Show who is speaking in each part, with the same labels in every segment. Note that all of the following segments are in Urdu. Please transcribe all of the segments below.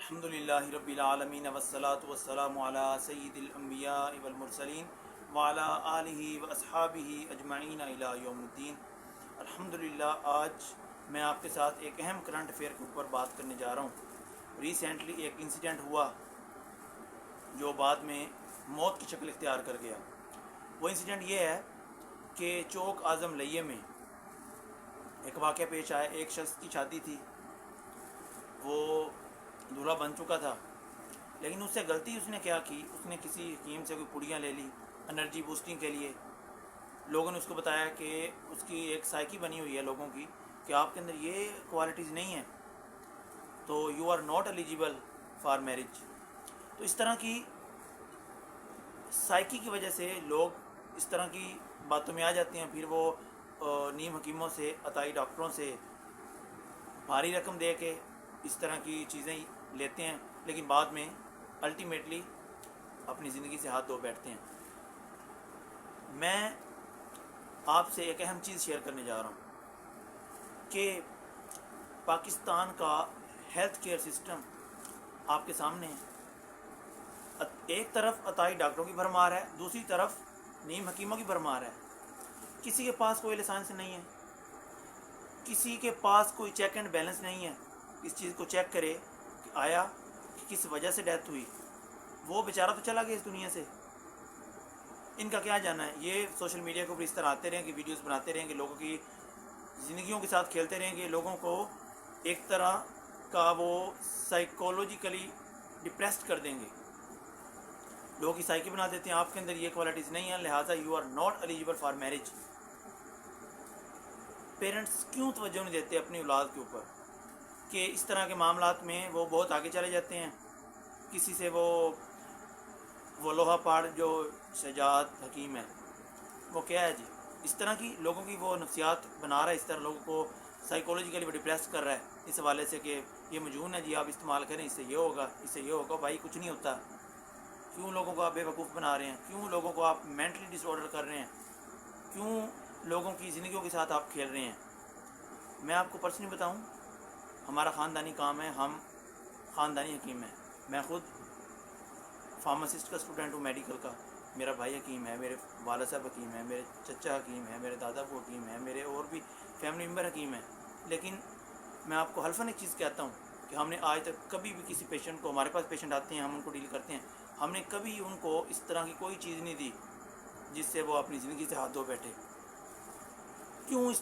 Speaker 1: الحمدللہ رب العالمین والصلاة والسلام علی سید الانبیاء والمرسلین وعلی آلہ واصحابہ اجمعین الی یوم الدین۔ الحمدللہ آج میں آپ کے ساتھ ایک اہم کرنٹ افیئر کے اوپر بات کرنے جا رہا ہوں۔ ریسنٹلی ایک انسیڈنٹ ہوا جو بعد میں موت کی شکل اختیار کر گیا۔ وہ انسیڈنٹ یہ ہے کہ چوک اعظم لیہ میں ایک واقعہ پیش آیا۔ ایک شخص کی شادی تھی، وہ دولہا بن چکا تھا، لیکن اس سے غلطی اس نے کیا کی، اس نے کسی حکیم سے کوئی پڑیاں لے لی انرجی بوسٹنگ کے لیے۔ لوگوں نے اس کو بتایا کہ اس کی ایک سائیکی بنی ہوئی ہے لوگوں کی کہ آپ کے اندر یہ کوالٹیز نہیں ہیں تو you are not eligible for marriage. تو اس طرح کی سائیکی کی وجہ سے لوگ اس طرح کی باتوں میں آ جاتے ہیں، پھر وہ نیم حکیموں سے، عطائی ڈاکٹروں سے بھاری رقم دے کے اس طرح کی چیزیں لیتے ہیں، لیکن بعد میں الٹیمیٹلی اپنی زندگی سے ہاتھ دھو بیٹھتے ہیں۔ میں آپ سے ایک اہم چیز شیئر کرنے جا رہا ہوں کہ پاکستان کا ہیلتھ کیئر سسٹم آپ کے سامنے ہے۔ ایک طرف عطائی ڈاکٹروں کی بھرمار ہے، دوسری طرف نیم حکیموں کی بھرمار ہے۔ کسی کے پاس کوئی لائسنس نہیں ہے، کسی کے پاس کوئی چیک اینڈ بیلنس نہیں ہے اس چیز کو چیک کرے کہ آیا کہ کس وجہ سے ڈیتھ ہوئی۔ وہ بیچارہ تو چلا گیا اس دنیا سے، ان کا کیا جانا ہے؟ یہ سوشل میڈیا کے اوپر اس طرح آتے رہیں کہ ویڈیوز بناتے رہیں کہ لوگوں کی زندگیوں کے ساتھ کھیلتے رہیں کہ لوگوں کو ایک طرح کا وہ سائیکولوجیکلی ڈپریسڈ کر دیں گے، لوگوں کی سائیکی بنا دیتے ہیں۔ آپ کے اندر یہ کوالٹیز نہیں ہیں، لہٰذا you are not eligible for marriage. Parents کیوں توجہ نہیں دیتے اپنی اولاد کے اوپر کہ اس طرح کے معاملات میں وہ بہت آگے چلے جاتے ہیں؟ کسی سے وہ لوہا پاڑ جو شجاعت حکیم ہے، وہ کیا ہے جی؟ اس طرح کی لوگوں کی وہ نفسیات بنا رہا ہے، اس طرح لوگوں کو سائیکولوجیکلی وہ ڈپریس کر رہا ہے اس حوالے سے کہ یہ مجنون ہے جی، آپ استعمال کریں، اس سے یہ ہوگا، اس سے یہ ہوگا۔ بھائی کچھ نہیں ہوتا۔ کیوں لوگوں کو آپ بے وقوف بنا رہے ہیں؟ کیوں لوگوں کو آپ مینٹلی ڈس آرڈر کر رہے ہیں؟ کیوں لوگوں کی زندگیوں کے ساتھ آپ کھیل رہے ہیں؟ میں آپ کو پرسنلی بتاؤں، ہمارا خاندانی کام ہے، ہم خاندانی حکیم ہیں۔ میں خود فارماسسٹ کا اسٹوڈنٹ ہوں، میڈیکل کا۔ میرا بھائی حکیم ہے، میرے والد صاحب حکیم ہیں، میرے چچا حکیم ہیں، میرے دادا کو حکیم ہیں، میرے اور بھی فیملی ممبر حکیم ہیں۔ لیکن میں آپ کو حلفاً ایک چیز کہتا ہوں کہ ہم نے آج تک کبھی بھی کسی پیشنٹ کو، ہمارے پاس پیشنٹ آتے ہیں، ہم ان کو ڈیل کرتے ہیں، ہم نے کبھی ان کو اس طرح کی کوئی چیز نہیں دی جس سے وہ اپنی زندگی سے ہاتھ دھو بیٹھے۔ کیوں اس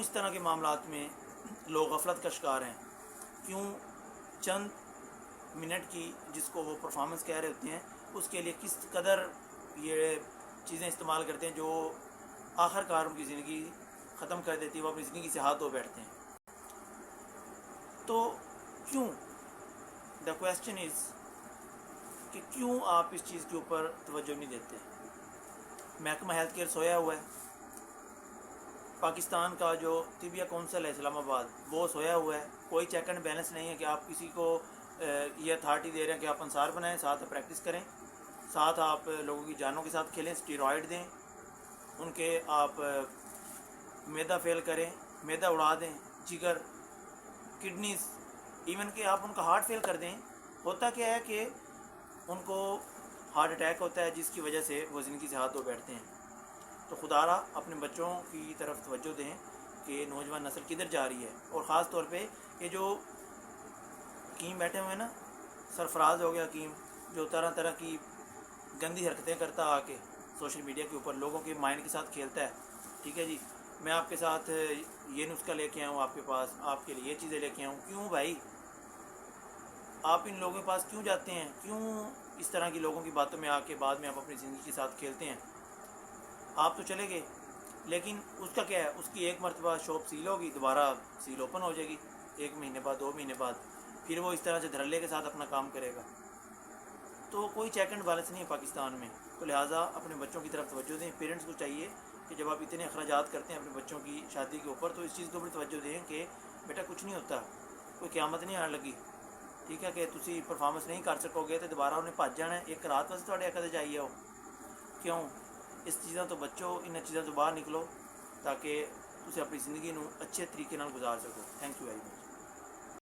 Speaker 1: طرح کے معاملات میں لوگ غفلت کا شکار ہیں؟ کیوں چند منٹ کی جس کو وہ پرفارمنس کہہ رہے ہوتے ہیں اس کے لیے کس قدر یہ چیزیں استعمال کرتے ہیں جو آخر کار ان کی زندگی ختم کر دیتی ہے، وہ اپنی زندگی سے ہاتھ دھو بیٹھتے ہیں۔ تو کیوں؟ دا کویسچن از کہ کیوں آپ اس چیز کے اوپر توجہ نہیں دیتے؟ محکمہ ہیلتھ کیئر سویا ہوا ہے، پاکستان کا جو طبیہ کونسل ہے اسلام آباد وہ سویا ہوا ہے، کوئی چیک اینڈ بیلنس نہیں ہے کہ آپ کسی کو یہ اتھارٹی دے رہے ہیں کہ آپ انصار بنائیں، ساتھ پریکٹس کریں، ساتھ آپ لوگوں کی جانوں کے ساتھ کھیلیں، اسٹیرائڈ دیں، ان کے آپ میدا فیل کریں، میدا اڑا دیں، جگر، کڈنیز، ایون کہ آپ ان کا ہارٹ فیل کر دیں۔ ہوتا کیا ہے کہ ان کو ہارٹ اٹیک ہوتا ہے جس کی وجہ سے وہ زندگی سے ہاتھ دھو بیٹھتے ہیں۔ تو خدا را اپنے بچوں کی طرف توجہ دیں کہ نوجوان نسل کدھر جا رہی ہے، اور خاص طور پہ یہ جو حکیم بیٹھے ہوئے ہیں نا، سرفراز ہو گیا حکیم، جو طرح طرح کی گندی حرکتیں کرتا آ کے سوشل میڈیا کے اوپر لوگوں کے مائنڈ کے ساتھ کھیلتا ہے۔ ٹھیک ہے جی، میں آپ کے ساتھ یہ نسخہ لے کے آؤں، آپ کے پاس آپ کے لیے یہ چیزیں لے کے آؤں۔ کیوں بھائی آپ ان لوگوں کے پاس کیوں جاتے ہیں؟ کیوں اس طرح کی لوگوں کی باتوں میں آ کے بعد میں آپ اپنی زندگی کے ساتھ کھیلتے ہیں؟ آپ تو چلے گئے، لیکن اس کا کیا ہے؟ اس کی ایک مرتبہ شاپ سیل ہوگی، دوبارہ سیل اوپن ہو جائے گی 1 مہینے بعد، 2 مہینے بعد، پھر وہ اس طرح سے دھڑلے کے ساتھ اپنا کام کرے گا۔ تو کوئی چیک اینڈ بیلنس نہیں ہے پاکستان میں، تو لہٰذا اپنے بچوں کی طرف توجہ دیں۔ پیرنٹس کو چاہیے کہ جب آپ اتنے اخراجات کرتے ہیں اپنے بچوں کی شادی کے اوپر تو اس چیز کے اوپر توجہ دیں کہ بیٹا کچھ نہیں ہوتا، کوئی قیامت نہیں آنے لگی۔ ٹھیک ہے کہ تسی پرفارمنس نہیں کر سکو گے تو دوبارہ انہیں بھج جانا ہے، ایک رات واسطے تھوڑے کدے چاہیے ہو۔ کیوں؟ اس چیزاں تو بچوں، ان چیزاں تو باہر نکلو تاکہ تسی اپنی زندگی نو اچھے طریقے نال گزار سکو۔ Thank you very much.